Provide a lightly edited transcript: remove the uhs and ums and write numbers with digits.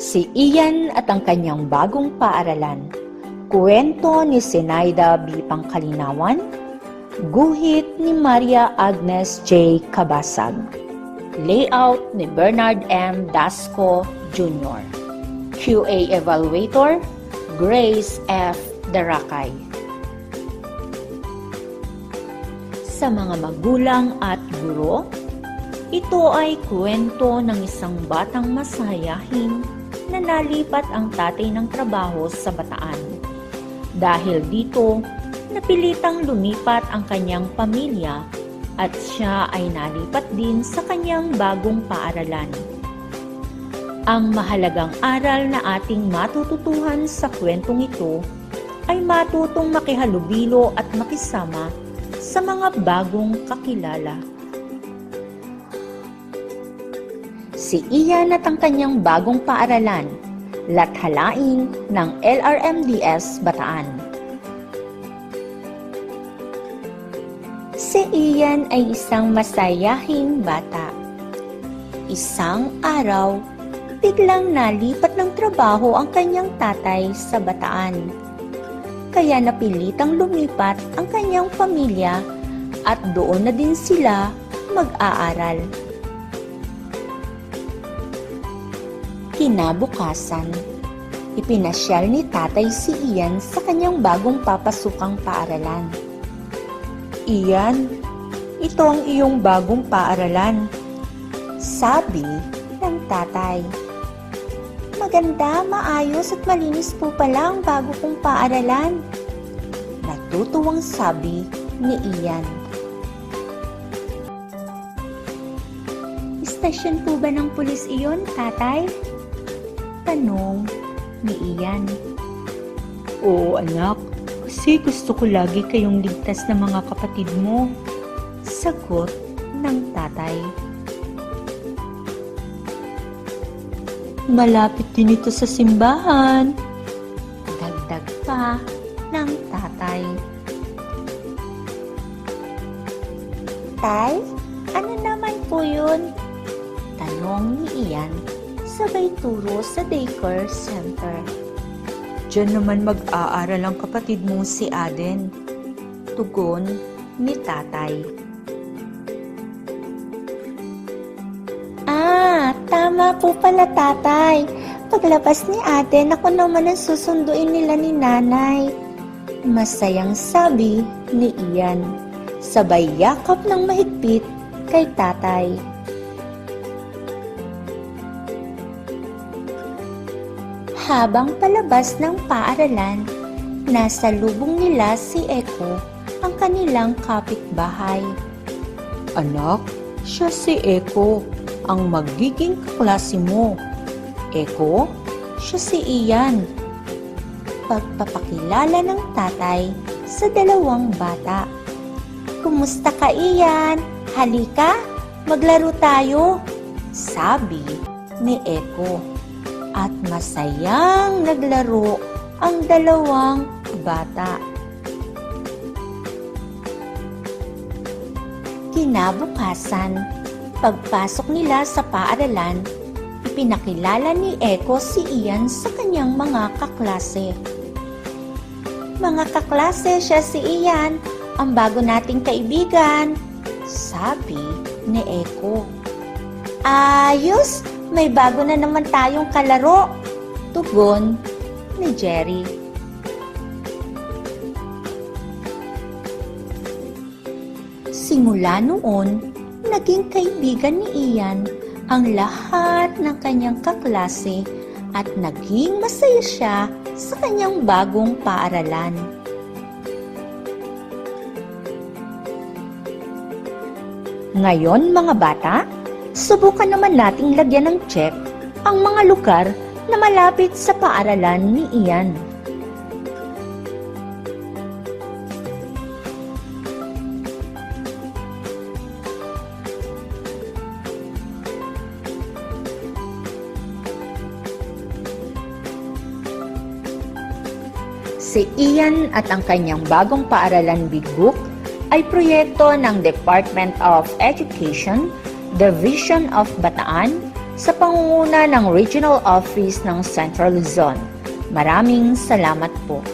Si Ian at ang kanyang bagong paaralan. Kuwento ni Zenaida B. Pangkalinawan. Guhit ni Maria Agnes J. Cabasag. Layout ni Bernard M. Dasco Jr. QA Evaluator, Grace F. Darakay. Sa mga magulang at guro, ito ay kwento ng isang batang masayahin na nalipat ang tatay ng trabaho sa Bataan. Dahil dito, napilitang lumipat ang kanyang pamilya at siya ay nalipat din sa kanyang bagong paaralan. Ang mahalagang aral na ating matututuhan sa kwentong ito ay matutong makihalubilo at makisama sa mga bagong kakilala. Si Ian at ang kanyang bagong paaralan, lathalain ng LRMDS Bataan. Si Ian ay isang masayahing bata. Isang araw, biglang nalipat ng trabaho ang kanyang tatay sa Bataan. Kaya napilitang lumipat ang kanyang pamilya at doon na din sila mag-aaral. Kinabukasan, ipinasyal ni tatay si Ian sa kanyang bagong papasukang paaralan. Ian, ito ang iyong bagong paaralan, sabi ng tatay. Maganda, maayos at malinis po pala ang bago kong paaralan, natutuwang sabi ni Ian. Istasyon po ba ng pulis iyon, tatay? Tanong ni Ian. Oo anak, kasi gusto ko lagi kayong ligtas ng mga kapatid mo, sagot ng tatay. Malapit din ito sa simbahan, dagdag pa ng tatay. Tay, ano naman po yun? Tanong ni Ian, sabay turo sa daycare center. Diyan naman mag-aaral ang kapatid mong si Aden, tugon ni tatay. Tama po pala tatay. Paglabas ni Aden, ako naman ang susunduin nila ni nanay. Masayang sabi ni Ian, sabay yakap ng mahigpit kay tatay. Habang palabas ng paaralan, nasa lubong nila si Eko, ang kanilang kapitbahay. Anak, siya si Eko, ang magiging kaklase mo. Eko, siya si Ian. Pagpapakilala ng tatay sa dalawang bata. Kumusta ka, Ian? Halika, maglaro tayo, sabi ni Eko. At masayang naglaro ang dalawang bata. Kinabukasan, pagpasok nila sa paaralan, ipinakilala ni Eko si Ian sa kanyang mga kaklase. Mga kaklase, siya si Ian, ang bago nating kaibigan, sabi ni Eko. Ayos! May bago na naman tayong kalaro, tugon ni Jerry. Simula noon, naging kaibigan ni Ian ang lahat ng kanyang kaklase at naging masaya siya sa kanyang bagong paaralan. Ngayon mga bata, subukan naman nating lagyan ng check ang mga lugar na malapit sa paaralan ni Ian. Si Ian at ang kanyang bagong paaralan Big Book ay proyekto ng Department of Education, Division of Bataan, sa pangunguna ng Regional Office ng Central Luzon. Maraming salamat po.